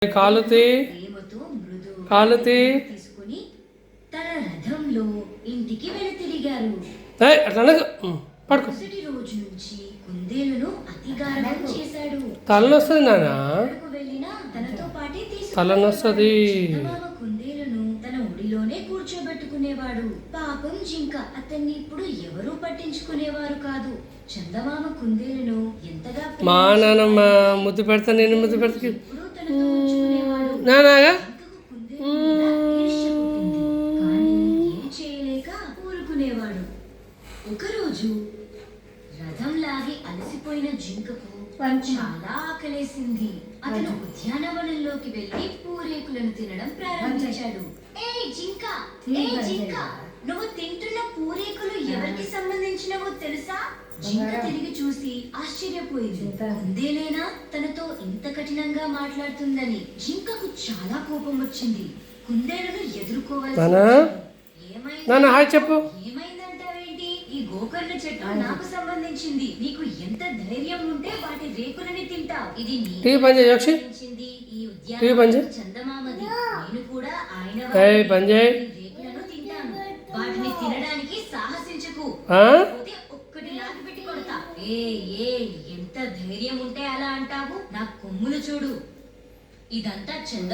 కాలుతి కాలుతి తీసుకుని తన రథంలో ఇంటికి వెనుతిరిగారు. మరుసటి రోజు నుంచి కుందేలును అతి గారాబం చేశాడు. తలనొస్తుంది నాన్న, వెళ్ళినా తనతో పాటే తలనొస్తుంది. కుందేలును తన ఒడిలోనే కూర్చోబెట్టుకునేవాడు. పాపం జింక అతన్ని ఇప్పుడు ఎవరూ పట్టించుకునేవారు కాదు. చందమామ కుందేలును ఎంతగా మా నాన్నమ్మ ముద్దు పెడతా, నేను ముద్దు పెడతా ఎప్పుడూ తనతో ఉంచుకునేవాడు. నానాగా ఊరుకునేవాడు. ఒకరోజు రథం లాగి అలసిపోయిన జింకకు చాలా ఆకలేసింది. అతను ఉద్యానవనంలోకి వెళ్లి పూరేకులను తినడం ప్రారంభించాడు. నువ్వు తింటున్న పూరేకులు ఎవరికి సంబంధించినవో తెలుసా? జింక తిరిగి చూసి ఆశ్చర్యపోయింది. కుందేలేనా తనతో ఇంత కఠినంగా మాట్లాడుతుందని. జింకకు చాలా కోపం వచ్చింది. కుందేలును ఎదుర్కోవాల్సి చెప్పు. ఏమైందంటావేంటి? ఈ గోకర్ణ చెట్టు నాకు సంబంధించింది. నీకు ఎంత ధైర్యం ఉంటే వాటి రేకులని తింటావు? ఇది సంబంధించింది. ఈ ఉద్యానవనం చందమామది. నేను కూడా ఆయన రేకులను తింటాను. వాటిని తినడానికి సాహసించకు. ఒక్కటి లాగి పెట్టి కొడతా. ఎంత ధైర్యం ఉంటే అలా అంటావు? నా కొమ్ములు చూడు. ఇదంతా చంద